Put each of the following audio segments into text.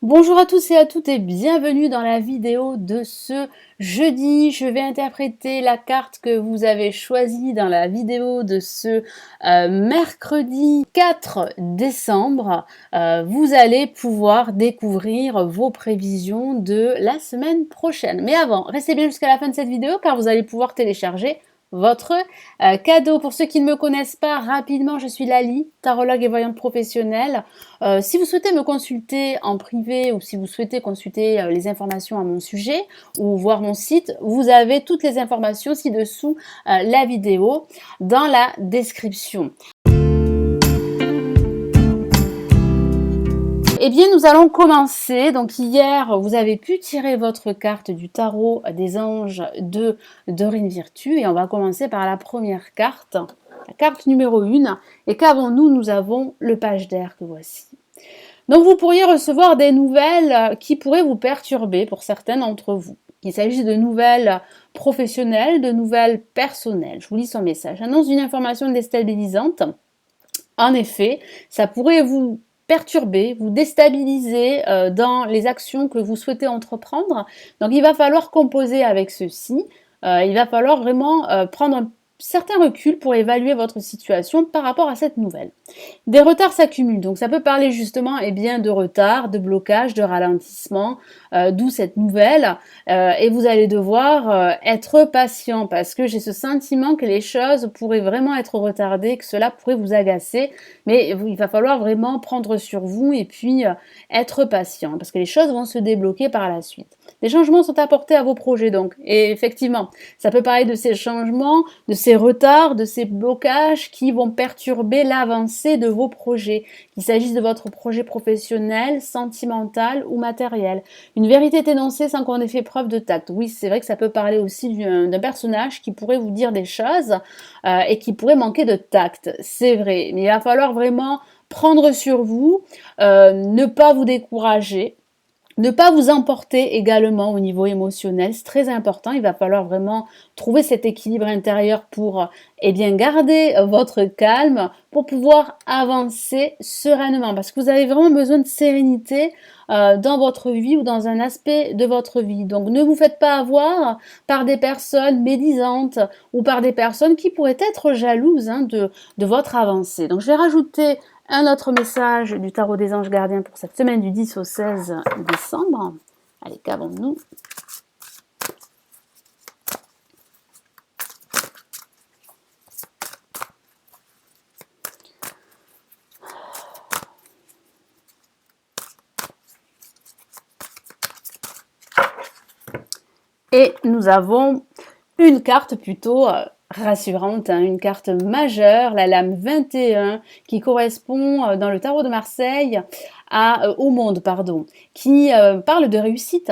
Bonjour à tous et à toutes et bienvenue dans la vidéo de ce jeudi. Je vais interpréter la carte que vous avez choisie dans la vidéo de ce mercredi 4 décembre. Vous allez pouvoir découvrir vos prévisions de la semaine prochaine. Mais avant, restez bien jusqu'à la fin de cette vidéo car vous allez pouvoir télécharger votre cadeau. Pour ceux qui ne me connaissent pas, rapidement, je suis Lali, tarologue et voyante professionnelle. Si vous souhaitez me consulter en privé ou si vous souhaitez consulter les informations à mon sujet ou voir mon site, vous avez toutes les informations ci-dessous la vidéo dans la description. Eh bien, nous allons commencer. Donc, hier, vous avez pu tirer votre carte du tarot des anges de Dorine Virtue. Et on va commencer par la première carte, la carte numéro 1. Et qu'avons-nous? Nous avons le page d'air que voici. Donc, vous pourriez recevoir des nouvelles qui pourraient vous perturber pour certains d'entre vous. Qu'il s'agisse de nouvelles professionnelles, de nouvelles personnelles. Je vous lis son message. Annonce d'une information déstabilisante. En effet, ça pourrait vous perturber, vous déstabiliser dans les actions que vous souhaitez entreprendre. Donc il va falloir composer avec ceci. Il va falloir vraiment prendre un certain recul pour évaluer votre situation par rapport à cette nouvelle. Des retards s'accumulent, donc ça peut parler justement de retard, de blocage, de ralentissement, d'où cette nouvelle. Et vous allez devoir être patient parce que j'ai ce sentiment que les choses pourraient vraiment être retardées, que cela pourrait vous agacer. Mais il va falloir vraiment prendre sur vous et puis être patient parce que les choses vont se débloquer par la suite. Des changements sont apportés à vos projets donc. Et effectivement, ça peut parler de ces changements, de ces retards, de ces blocages qui vont perturber l'avancée de vos projets, qu'il s'agisse de votre projet professionnel, sentimental ou matériel. Une vérité est énoncée sans qu'on ait fait preuve de tact. Oui, c'est vrai que ça peut parler aussi d'un personnage qui pourrait vous dire des choses et qui pourrait manquer de tact. C'est vrai, mais il va falloir vraiment prendre sur vous, ne pas vous décourager. Ne pas vous emporter également au niveau émotionnel, c'est très important. Il va falloir vraiment trouver cet équilibre intérieur pour garder votre calme, pour pouvoir avancer sereinement. Parce que vous avez vraiment besoin de sérénité dans votre vie ou dans un aspect de votre vie. Donc ne vous faites pas avoir par des personnes médisantes ou par des personnes qui pourraient être jalouses de votre avancée. Donc je vais rajouter un autre message du tarot des anges gardiens pour cette semaine du 10 au 16 décembre. Allez, qu'avons-nous? Et nous avons une carte plutôt rassurante, une carte majeure, la lame 21, qui correspond dans le tarot de Marseille au monde, qui parle de réussite,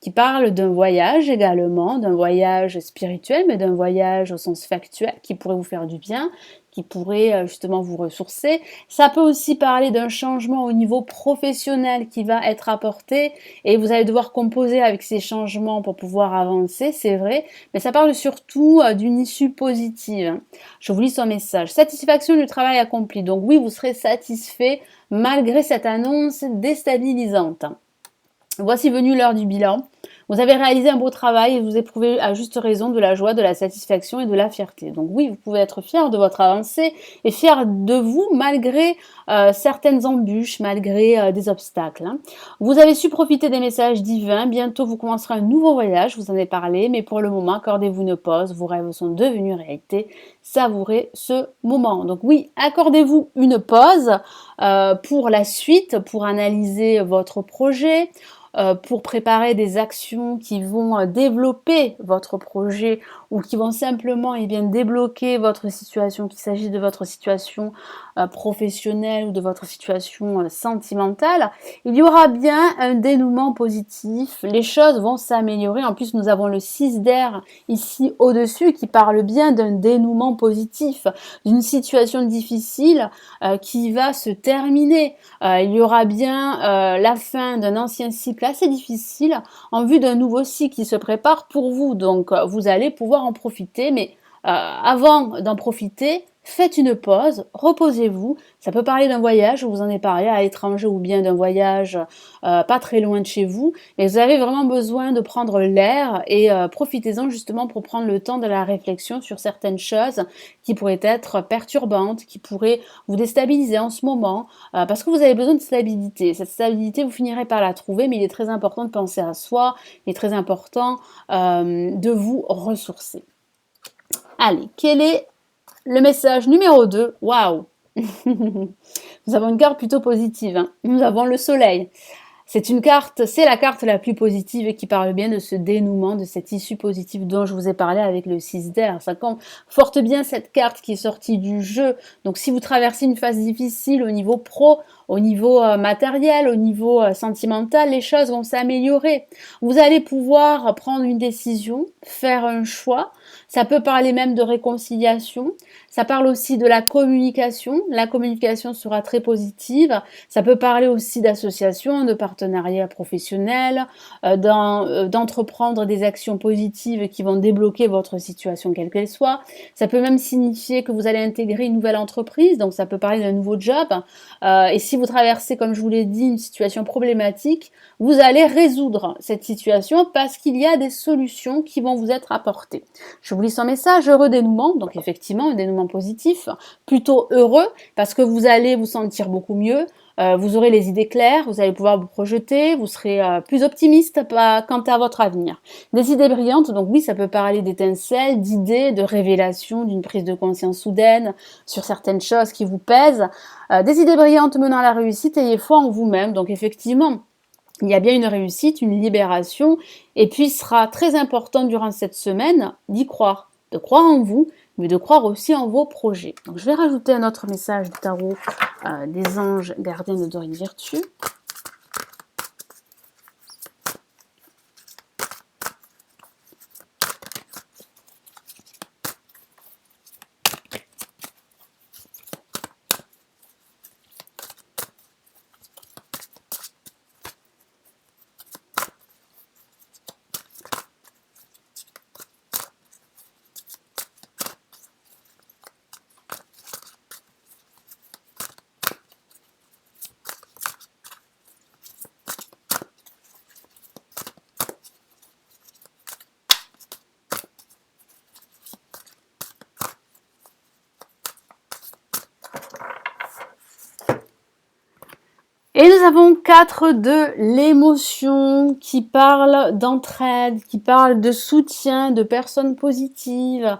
qui parle d'un voyage également, d'un voyage spirituel, mais d'un voyage au sens factuel qui pourrait vous faire du bien, qui pourrait justement vous ressourcer. Ça peut aussi parler d'un changement au niveau professionnel qui va être apporté et vous allez devoir composer avec ces changements pour pouvoir avancer, c'est vrai, mais ça parle surtout d'une issue positive. Je vous lis son message. Satisfaction du travail accompli. Donc oui, vous serez satisfait malgré cette annonce déstabilisante. Voici venue l'heure du bilan. Vous avez réalisé un beau travail et vous éprouvez à juste raison de la joie, de la satisfaction et de la fierté. Donc oui, vous pouvez être fier de votre avancée et fier de vous malgré certaines embûches, malgré des obstacles. Vous avez su profiter des messages divins. Bientôt, vous commencerez un nouveau voyage, je vous en ai parlé, mais pour le moment, accordez-vous une pause. Vos rêves sont devenus réalité. Savourez ce moment. Donc oui, accordez-vous une pause pour la suite, pour analyser votre projet, pour préparer des actions qui vont développer votre projet ou qui vont simplement débloquer votre situation, qu'il s'agisse de votre situation professionnelle ou de votre situation sentimentale, il y aura bien un dénouement positif, les choses vont s'améliorer. En plus, nous avons le 6 d'air ici au-dessus qui parle bien d'un dénouement positif, d'une situation difficile qui va se terminer. Il y aura bien la fin d'un ancien cycle assez difficile en vue d'un nouveau cycle qui se prépare pour vous. Donc, vous allez pouvoir en profiter, mais avant d'en profiter, faites une pause, reposez-vous. Ça peut parler d'un voyage, je vous en ai parlé, à l'étranger ou bien d'un voyage pas très loin de chez vous. Mais vous avez vraiment besoin de prendre l'air et profitez-en justement pour prendre le temps de la réflexion sur certaines choses qui pourraient être perturbantes, qui pourraient vous déstabiliser en ce moment, parce que vous avez besoin de stabilité. Cette stabilité, vous finirez par la trouver, mais il est très important de penser à soi, il est très important de vous ressourcer. Allez, quel est le message numéro 2? Waouh! Nous avons une carte plutôt positive, hein. Nous avons le soleil. C'est la carte la plus positive et qui parle bien de ce dénouement, de cette issue positive dont je vous ai parlé avec le 6 d'air. Ça conforte bien cette carte qui est sortie du jeu. Donc si vous traversez une phase difficile au niveau pro, au niveau matériel, au niveau sentimental, les choses vont s'améliorer. Vous allez pouvoir prendre une décision, faire un choix. Ça peut parler même de réconciliation. Ça parle aussi de la communication. La communication sera très positive. Ça peut parler aussi d'association, de partenariat professionnel, d'entreprendre des actions positives qui vont débloquer votre situation quelle qu'elle soit. Ça peut même signifier que vous allez intégrer une nouvelle entreprise, donc ça peut parler d'un nouveau job. Et si vous traversez, comme je vous l'ai dit, une situation problématique, vous allez résoudre cette situation parce qu'il y a des solutions qui vont vous être apportées. Je vous lis son message, heureux dénouement, donc effectivement un dénouement positif, plutôt heureux parce que vous allez vous sentir beaucoup mieux, vous aurez les idées claires, vous allez pouvoir vous projeter, vous serez plus optimiste quant à votre avenir. Des idées brillantes, donc oui, ça peut parler d'étincelles, d'idées, de révélations, d'une prise de conscience soudaine sur certaines choses qui vous pèsent. Des idées brillantes menant à la réussite, ayez foi en vous-même, donc effectivement, il y a bien une réussite, une libération, et puis il sera très important durant cette semaine d'y croire, de croire en vous, mais de croire aussi en vos projets. Donc je vais rajouter un autre message du tarot des anges gardiens de Dorine Virtue. Et nous avons 4 de l'émotion qui parle d'entraide, qui parle de soutien, de personnes positives.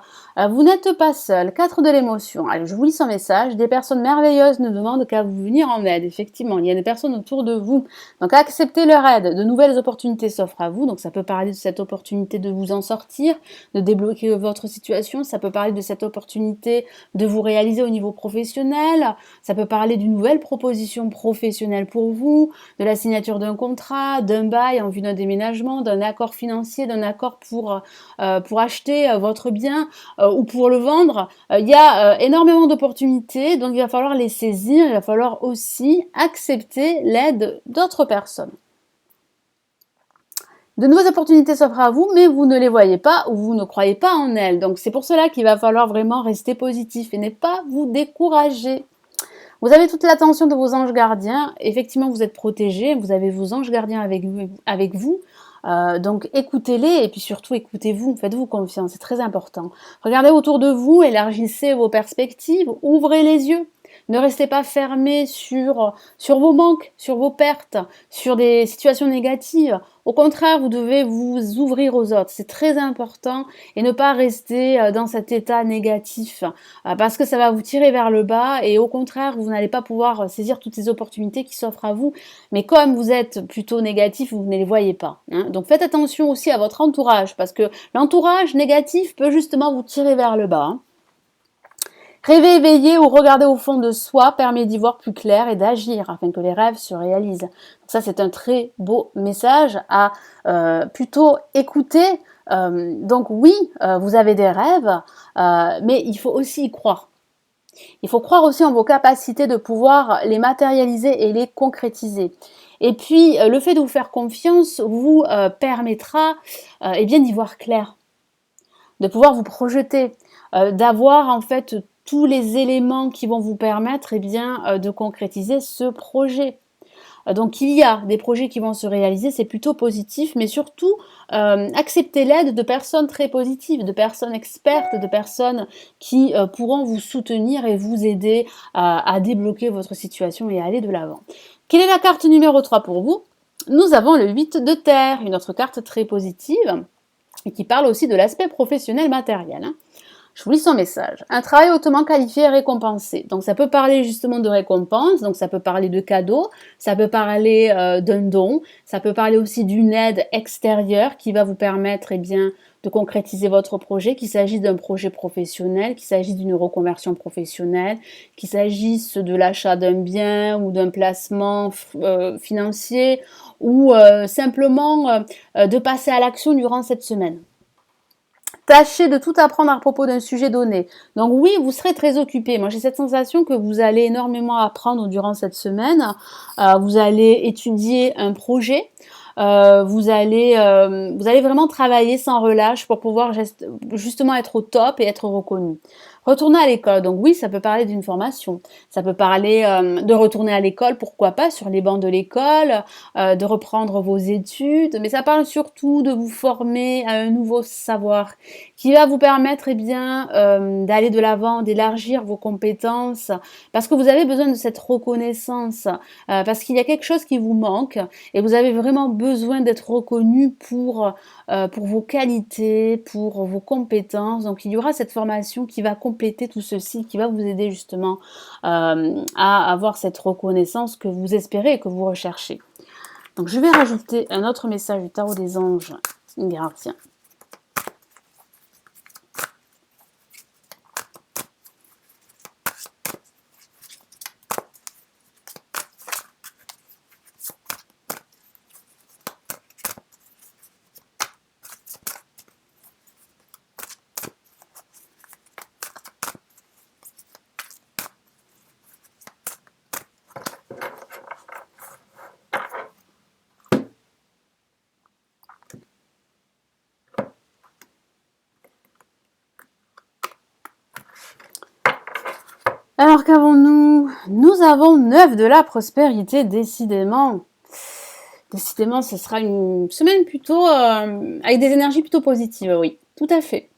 Vous n'êtes pas seul. 4 de l'émotion. Allez, je vous lis son message. Des personnes merveilleuses ne demandent qu'à vous venir en aide. Effectivement, il y a des personnes autour de vous. Donc, acceptez leur aide. De nouvelles opportunités s'offrent à vous. Donc, ça peut parler de cette opportunité de vous en sortir, de débloquer votre situation. Ça peut parler de cette opportunité de vous réaliser au niveau professionnel. Ça peut parler d'une nouvelle proposition professionnelle pour vous, de la signature d'un contrat, d'un bail en vue d'un déménagement, d'un accord financier, d'un accord pour acheter votre bien ou pour le vendre. Il y a énormément d'opportunités, donc il va falloir les saisir, il va falloir aussi accepter l'aide d'autres personnes. De nouvelles opportunités s'offrent à vous, mais vous ne les voyez pas ou vous ne croyez pas en elles. Donc c'est pour cela qu'il va falloir vraiment rester positif et ne pas vous décourager. Vous avez toute l'attention de vos anges gardiens. Effectivement, vous êtes protégés. Vous avez vos anges gardiens avec vous. Donc écoutez-les et puis surtout écoutez-vous. Faites-vous confiance, c'est très important. Regardez autour de vous, élargissez vos perspectives, ouvrez les yeux. Ne restez pas fermés sur vos manques, sur vos pertes, sur des situations négatives. Au contraire, vous devez vous ouvrir aux autres. C'est très important et ne pas rester dans cet état négatif parce que ça va vous tirer vers le bas et au contraire, vous n'allez pas pouvoir saisir toutes ces opportunités qui s'offrent à vous. Mais comme vous êtes plutôt négatif, vous ne les voyez pas. Hein. Donc faites attention aussi à votre entourage parce que l'entourage négatif peut justement vous tirer vers le bas. Hein. Rêver éveillé ou regarder au fond de soi permet d'y voir plus clair et d'agir afin que les rêves se réalisent. Donc ça, c'est un très beau message à plutôt écouter. Donc oui, vous avez des rêves, mais il faut aussi y croire. Il faut croire aussi en vos capacités de pouvoir les matérialiser et les concrétiser. Et puis, le fait de vous faire confiance vous permettra eh bien d'y voir clair, de pouvoir vous projeter, d'avoir en fait tous les éléments qui vont vous permettre eh bien, de concrétiser ce projet. Donc il y a des projets qui vont se réaliser, c'est plutôt positif, mais surtout acceptez l'aide de personnes très positives, de personnes expertes, de personnes qui pourront vous soutenir et vous aider à débloquer votre situation et à aller de l'avant. Quelle est la carte numéro 3 pour vous? Nous avons le 8 de terre, une autre carte très positive et qui parle aussi de l'aspect professionnel matériel. Je vous lis son message. Un travail hautement qualifié et récompensé. Donc ça peut parler justement de récompense, donc ça peut parler de cadeaux, ça peut parler d'un don, ça peut parler aussi d'une aide extérieure qui va vous permettre eh bien, de concrétiser votre projet, qu'il s'agisse d'un projet professionnel, qu'il s'agisse d'une reconversion professionnelle, qu'il s'agisse de l'achat d'un bien ou d'un placement financier ou simplement de passer à l'action durant cette semaine. Tâchez de tout apprendre à propos d'un sujet donné. Donc oui, vous serez très occupé. Moi, j'ai cette sensation que vous allez énormément apprendre durant cette semaine. Vous allez étudier un projet. Vous allez vraiment travailler sans relâche pour pouvoir justement être au top et être reconnu. Retourner à l'école, donc oui, ça peut parler d'une formation, ça peut parler de retourner à l'école, pourquoi pas, sur les bancs de l'école, de reprendre vos études, mais ça parle surtout de vous former à un nouveau savoir qui va vous permettre eh bien, d'aller de l'avant, d'élargir vos compétences, parce que vous avez besoin de cette reconnaissance, parce qu'il y a quelque chose qui vous manque et vous avez vraiment besoin d'être reconnu pour vos qualités, pour vos compétences. Donc il y aura cette formation qui va compléter tout ceci, qui va vous aider justement à avoir cette reconnaissance que vous espérez et que vous recherchez. Donc je vais rajouter un autre message du tarot des anges gardiens. Alors qu'avons-nous? Nous avons 9 de la prospérité, décidément. Décidément, ce sera une semaine plutôt avec des énergies plutôt positives, oui, tout à fait.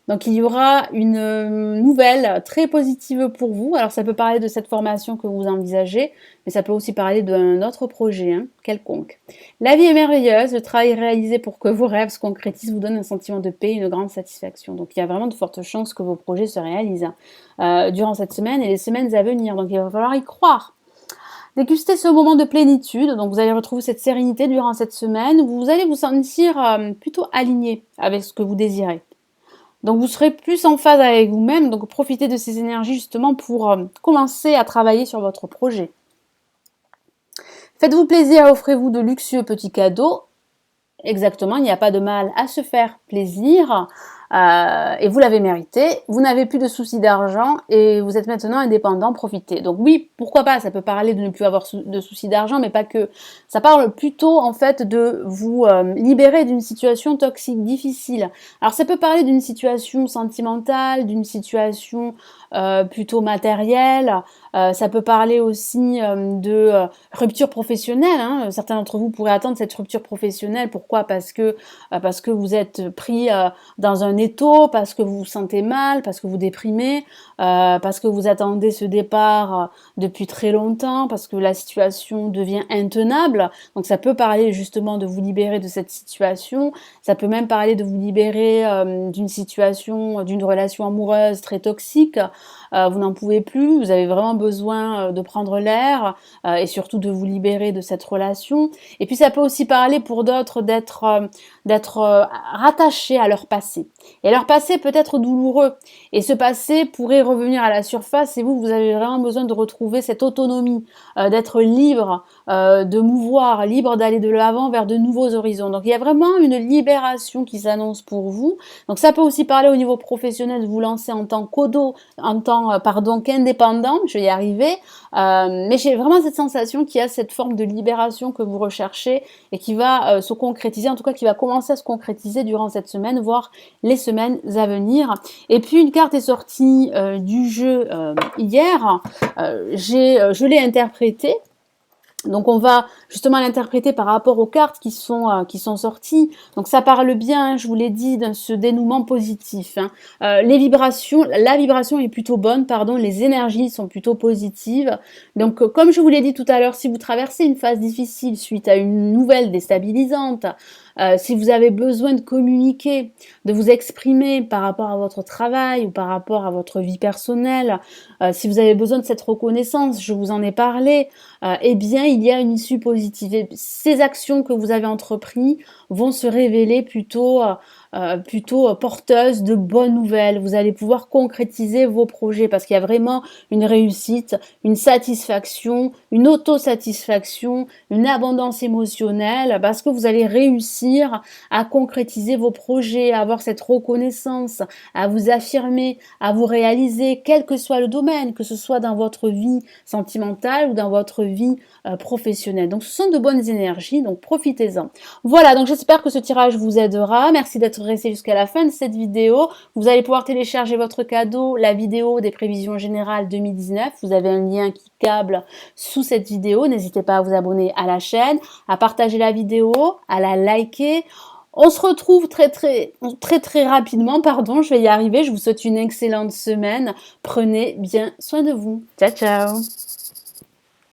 Donc il y aura une nouvelle très positive pour vous. Alors ça peut parler de cette formation que vous envisagez, mais ça peut aussi parler d'un autre projet quelconque. La vie est merveilleuse, le travail réalisé pour que vos rêves se concrétisent vous donne un sentiment de paix et une grande satisfaction. Donc il y a vraiment de fortes chances que vos projets se réalisent durant cette semaine et les semaines à venir. Donc il va falloir y croire. Dégustez ce moment de plénitude, donc vous allez retrouver cette sérénité durant cette semaine. Vous allez vous sentir plutôt aligné avec ce que vous désirez. Donc vous serez plus en phase avec vous-même, donc profitez de ces énergies justement pour commencer à travailler sur votre projet. Faites-vous plaisir, offrez-vous de luxueux petits cadeaux. Exactement, il n'y a pas de mal à se faire plaisir. Et vous l'avez mérité, vous n'avez plus de soucis d'argent et vous êtes maintenant indépendant, profitez. Donc oui, pourquoi pas, ça peut parler de ne plus avoir de soucis d'argent, mais pas que. Ça parle plutôt en fait de vous libérer d'une situation toxique, difficile. Alors ça peut parler d'une situation sentimentale, d'une situation plutôt matérielle, ça peut parler aussi de rupture professionnelle. Certains d'entre vous pourraient attendre cette rupture professionnelle, pourquoi? Parce que vous êtes pris dans un étau, parce que vous vous sentez mal, parce que vous déprimez, parce que vous attendez ce départ depuis très longtemps, parce que la situation devient intenable. Donc ça peut parler justement de vous libérer de cette situation, ça peut même parler de vous libérer d'une situation, d'une relation amoureuse très toxique. Vous n'en pouvez plus, vous avez vraiment besoin de prendre l'air et surtout de vous libérer de cette relation. Et puis ça peut aussi parler pour d'autres d'être rattachés à leur passé. Et leur passé peut être douloureux. Et ce passé pourrait revenir à la surface et vous avez vraiment besoin de retrouver cette autonomie, d'être libre, de mouvoir, libre d'aller de l'avant vers de nouveaux horizons. Donc il y a vraiment une libération qui s'annonce pour vous. Donc ça peut aussi parler au niveau professionnel de vous lancer en tant pardon, qu'indépendant, je vais y arriver, mais j'ai vraiment cette sensation qu'il y a cette forme de libération que vous recherchez et qui va se concrétiser, en tout cas qui va commencer à se concrétiser durant cette semaine, voire les semaines à venir. Et puis une carte est sortie du jeu hier, je l'ai interprétée. Donc on va justement l'interpréter par rapport aux cartes qui sont sorties. Donc ça parle bien, je vous l'ai dit, de ce dénouement positif. Hein. La vibration est plutôt bonne, pardon, les énergies sont plutôt positives. Donc comme je vous l'ai dit tout à l'heure, si vous traversez une phase difficile suite à une nouvelle déstabilisante, si vous avez besoin de communiquer, de vous exprimer par rapport à votre travail ou par rapport à votre vie personnelle, si vous avez besoin de cette reconnaissance, je vous en ai parlé, eh bien, il y a une issue positive. Et ces actions que vous avez entreprises vont se révéler plutôt porteuses de bonnes nouvelles. Vous allez pouvoir concrétiser vos projets parce qu'il y a vraiment une réussite, une satisfaction, une autosatisfaction, une abondance émotionnelle parce que vous allez réussir à concrétiser vos projets, à avoir cette reconnaissance, à vous affirmer, à vous réaliser, quel que soit le domaine, que ce soit dans votre vie sentimentale ou dans votre vie professionnelle. Donc ce sont de bonnes énergies, donc profitez-en. Voilà, donc j'espère que ce tirage vous aidera. Merci d'être resté jusqu'à la fin de cette vidéo. Vous allez pouvoir télécharger votre cadeau, la vidéo des prévisions générales 2019. Vous avez un lien qui câble sous cette vidéo. N'hésitez pas à vous abonner à la chaîne, à partager la vidéo, à la liker. On se retrouve très rapidement, pardon, je vais y arriver. Je vous souhaite une excellente semaine. Prenez bien soin de vous. Ciao, ciao.